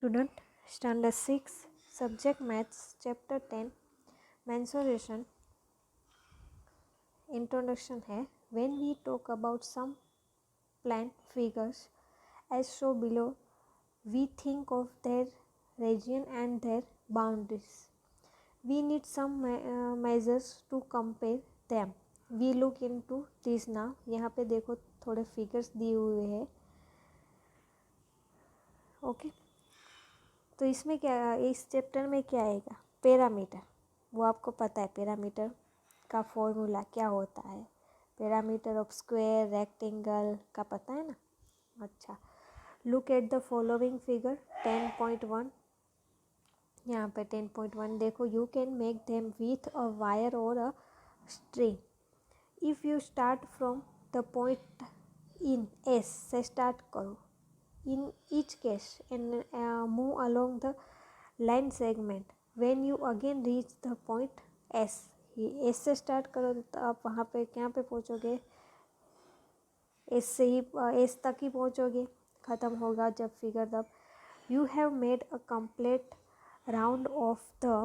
Student, Standard 6, Subject Maths, Chapter 10, Mensuration. Introduction है. When we talk about some plant figures as shown below, we think of their region and their boundaries. We need some measures to compare them. We look into this now. यहाँ पे देखो थोड़े figures दिए हुए हैं. Okay तो इसमें क्या, इस चैप्टर में क्या आएगा? पैरामीटर. वो आपको पता है पैरामीटर का फॉर्मूला क्या होता है. पैरामीटर ऑफ स्क्वायर, रेक्टेंगल का पता है ना. अच्छा, look at the following figure 10.1. यहाँ पे 10.1 देखो. You can make them with a wire और a string. If you start from the point in S से स्टार्ट करो. In each case and move along the line segment. When you again reach the point S, S से start करो तो आप वहाँ पे क्या पे पहुँचोगे? S से ही S तक ही पहुँचोगे. ख़त्म होगा जब फिगर तब. You have made a complete round of the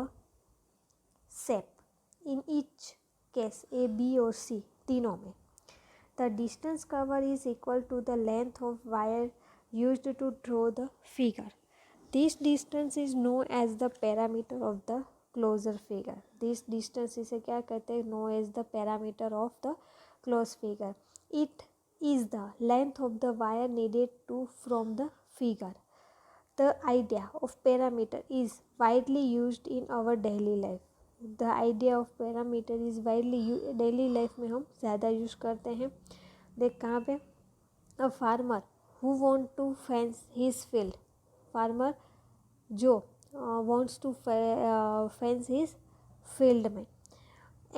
shape. In each case A, B और C तीनों में the distance covered is equal to the length of wire used to draw the figure. This distance is known as the parameter of the closure figure. This distance इसे क्या कहते हैं? Known as the parameter of the closed figure. It is the length of the wire needed to from the figure. The idea of parameter is widely used in our daily life. The idea of parameter is widely daily life में हम ज़्यादा use करते हैं. देख कहाँ पे? A farmer who want to fence his field. Farmer जो wants to fence his field में.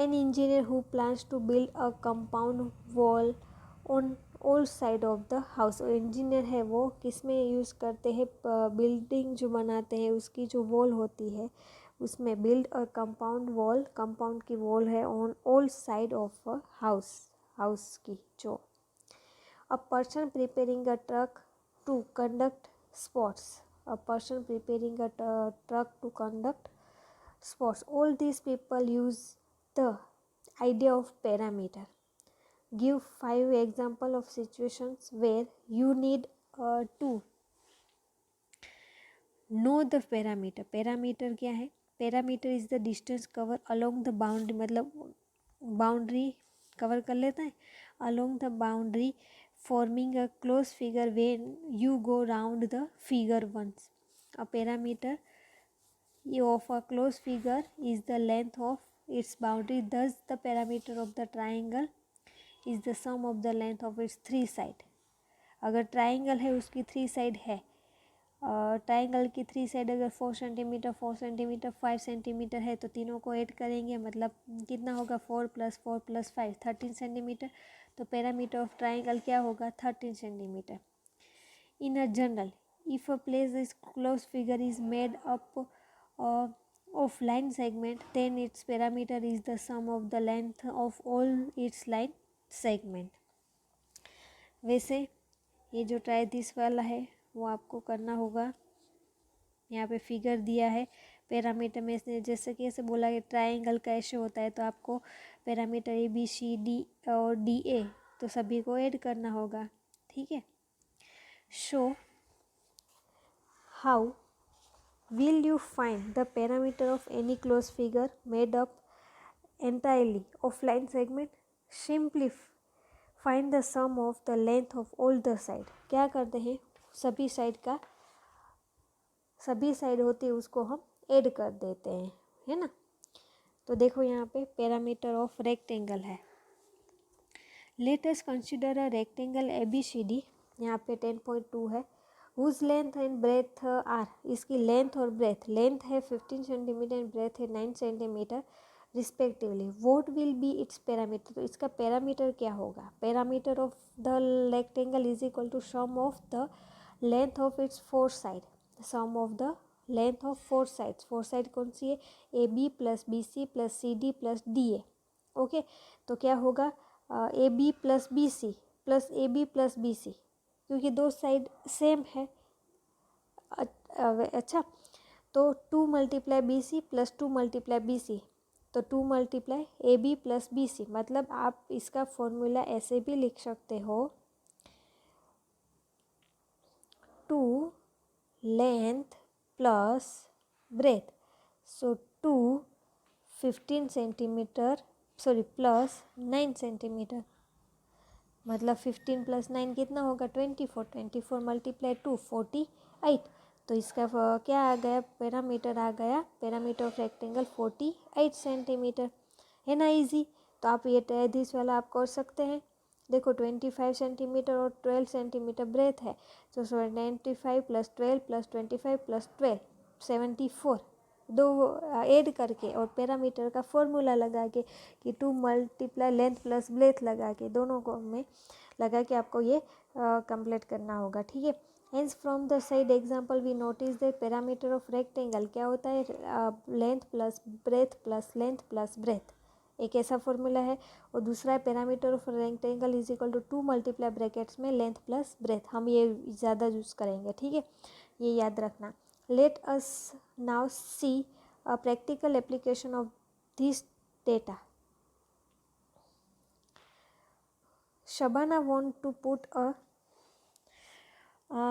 An engineer who plans to build a compound wall on all side of the house. और इंजीनियर है वो किस में यूज़ करते हैं? Building जो बनाते हैं उसकी जो वॉल होती है उसमें build a compound wall. Compound की वॉल है on all side of a house. House की जो. A person preparing a truck to conduct sports. A person preparing a truck to conduct sports. All these people use the idea of parameter. Give 5 example of situations where you need to know the parameter. Parameter क्या है? Parameter is the distance cover along the boundary. मतलब boundary cover कर लेता है. Along the boundary forming a closed figure when you go round the figure once. A parameter of a closed figure is the length of its boundary. Thus the parameter of the triangle is the sum of the length of its 3 side. अगर triangle है उसकी 3 side है. Triangle की 3 side अगर 4 centimetre 4 centimetre 5 centimetre है तो तीनों को ऐड करेंगे. मतलब कितना होगा? 4 + 4 + 5 13 सेंटीमीटर. तो पैरामीटर ऑफ ट्राइंगल क्या होगा? 13 centimetre. In a general if a place is close figure is made up of line segment then its parameter is the sum of the length of all its line segment. वैसे ये जो try this वाला है वो आपको करना होगा. यहाँ पे फिगर दिया है पैरामीटर में से. जैसे कि ऐसे बोला कि ट्राइंगल का ऐसे होता है तो आपको पैरामीटर ABCD और DA तो सभी को ऐड करना होगा. ठीक है. So how will you find the parameter of any close figure made up entirely of line segment. Simply find the sum of the length of all the side. क्या करते हैं? सभी साइड का सभी साइड होती है उसको हम ऐड कर देते हैं, है ना. तो देखो यहाँ पे पैरामीटर ऑफ रेक्टेंगल है. Let us consider a rectangle ABCD. यहाँ पे 10.2 है. Whose length and breadth are. इसकी लेंथ और ब्रेथ. लेंथ है 15 सेंटीमीटर एंड ब्रेथ है 9 centimetre respectively. What will be its parameter. तो इसका पैरामीटर क्या होगा? Parameter of the rectangle is equal to sum of the length of its 4 side. Sum of the length of 4 sides. 4 side कौन सी है? AB + BC + CD + DA. Okay. तो क्या होगा? AB + BC + AB + BC क्योंकि दो side same है. अच्छा, तो 2 multiply B C plus 2 multiply B C, तो 2 multiply A B plus B C, मतलब आप इसका फॉर्मूला ऐसे भी लिख सकते हो, 2 length plus breadth, so 2 15 centimetre sorry plus 9 centimetre, मतलब 15 प्लस 9 कितना होगा 24, 24 मल्टीप्लाई 2 48, तो इसका क्या आ गया पैरामीटर आ गया, पैरामीटर ऑफ रेक्टेंगल 48 सेंटीमीटर, है ना इजी। तो आप ये दिस वाला आप कर सकते हैं। देखो 25 सेंटीमीटर और 12 सेंटीमीटर ब्रेथ है, तो 95 प्लस 12 प्लस 25 प्लस 12 74, दो ऐड करके और पैरामीटर का फॉर्मूला लगा के कि 2 मल्टीप्लाई लेंथ प्लस ब्रेथ लगा के दोनों को में लगा के आपको ये कंप्लीट करना होगा, ठीक है। Hence from the side example we notice the parameter of rectangle क्या होता है, length plus breadth plus length plus breadth, एक ऐसा फॉर्मूला है। और दूसरा है parameter of rectangle is equal to 2 multiply brackets में लेंथ प्लस ब्रेथ, हम ये ज़्यादा यूज़ करेंगे, ठीक है, ये याद रखना। Let us now see a practical application of this data. Shabana want to put a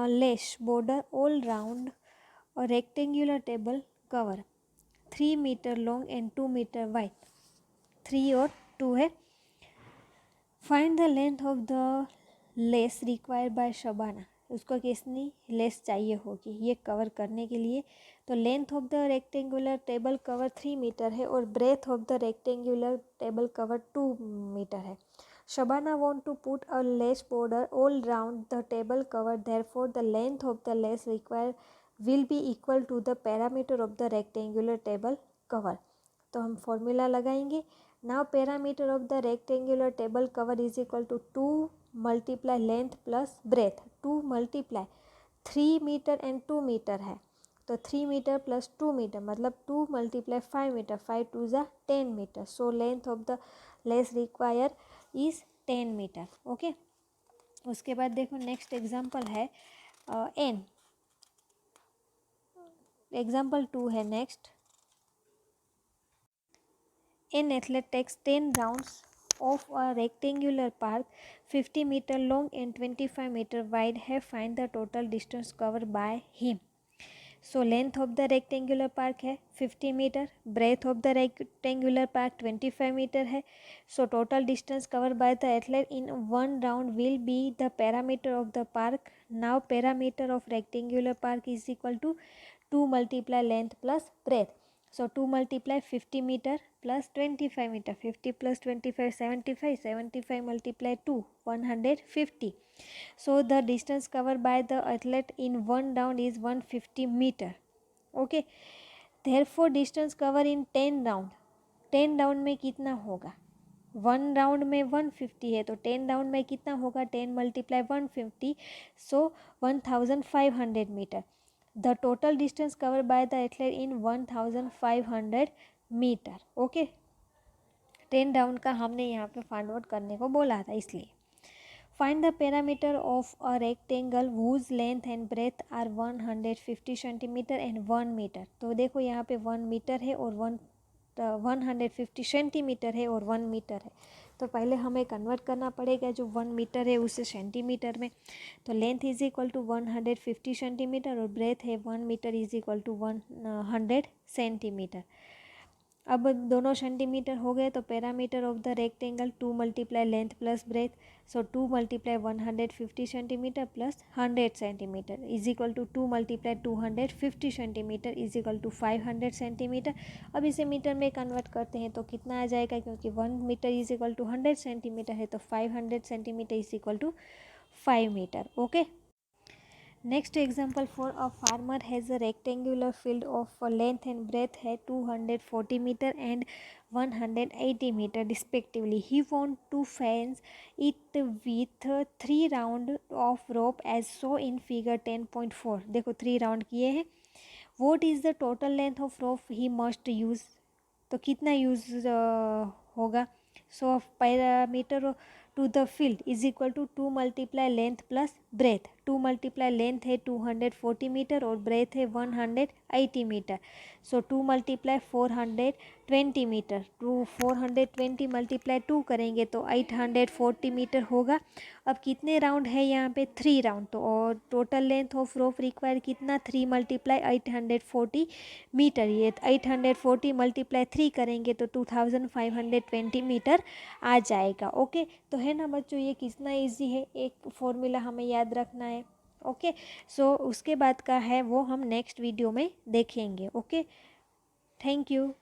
lace border all round a rectangular table cover 3 meter long and 2 meter wide, 3 और 2 है। Find the length of the less required by Shabana, उसको कितनी less चाहिए होगी ये cover करने के लिए। तो length of the rectangular table cover 3 metre है और breadth of the rectangular table cover 2 metre है। Shabana want to put a lace border all round the table cover, therefore the length of the lace required will be equal to the parameter of the rectangular table cover। तो हम formula लगाएंगे। Now parameter of the rectangular table cover is equal to 2 multiply length plus breadth, 2 multiply 3 metre and 2 metre है, तो 3 metre plus 2 metre मतलब 2 multiply 5 metre, 5 2 ज़ा 10 metre, so length of the lace require is 10 metre, okay. उसके बाद देखो next example है an, example 2 है next. An athlete takes 10 rounds of a rectangular park 50 meter long and 25 meter wide. Have find the total distance covered by him. So length of the rectangular park है 50 metre, breadth of the rectangular park 25 metre है। So total distance covered by the athlete in one round will be the parameter of the park. Now parameter of rectangular park is equal to 2 multiply length plus breadth. So 2 multiply 50 meter plus 25 meter, 50 plus 25 75, 75 multiply 2 150. So the distance covered by the athlete in one round is 150 meter, okay। Therefore distance cover in 10 round, 10 round में कितना होगा, 1 round में 150 है तो 10 round में कितना होगा, 10 multiply 150, सो 1500 metre. The total distance cover by the athlete in 1500 metre, okay. 10 round का हमने यहाँ पे फाइंड आउट करने को बोला था, इसलिए find the parameter of a rectangle whose length and breadth are 150 centimetre and 1 metre. तो देखो यहाँ पे 1 मीटर है और 150 सेंटीमीटर है और 1 मीटर है, तो पहले हमें कन्वर्ट करना पड़ेगा जो 1 मीटर है उसे सेंटीमीटर में। तो length is equal to 150 centimetre और ब्रेथ है 1 metre is equal to 100 centimetre. अब दोनों सेंटीमीटर हो गए तो parameter of the rectangle 2 multiply length plus breadth, so 2 multiply 150 centimetre plus 100 centimetre is equal to 2 multiply 250 centimetre is equal to 500 centimetre. अब इसे metre में कन्वर्ट करते हैं तो कितना आ जाएगा, क्योंकि 1 metre is equal to 100 centimetre है तो 500 centimetre is equal to 5 metre, okay. Next example for a farmer has a rectangular field of length and breadth है 240 metre and 180 metre respectively. He want to fence it with 3 round of rope as so in figure 10.4। देखो 3 round किए हैं। What is the total length of rope he must use, तो कितना use होगा। So parameter to the field is equal to 2 multiply length plus breadth, 2 multiply length है 240 metre और breadth है 180 metre. So 2 multiply 420 metre, 420 multiply 2 करेंगे तो 840 metre होगा। अब कितने राउंड है यहाँ पे? 3 राउंड। तो और total length of rope require कितना? 3 मल्टीप्लाई 840 मीटर। ये 840 मल्टीप्लाई 3 करेंगे तो 2520 मीटर आ जाएगा। ओके, तो है ना बच्चों, ये कितना इजी है, एक फॉर्मूला हमें याद रखना है। ओके, सो उसके बाद का है वो हम नेक्स्ट वीडियो में देखेंगे। Okay, thank you.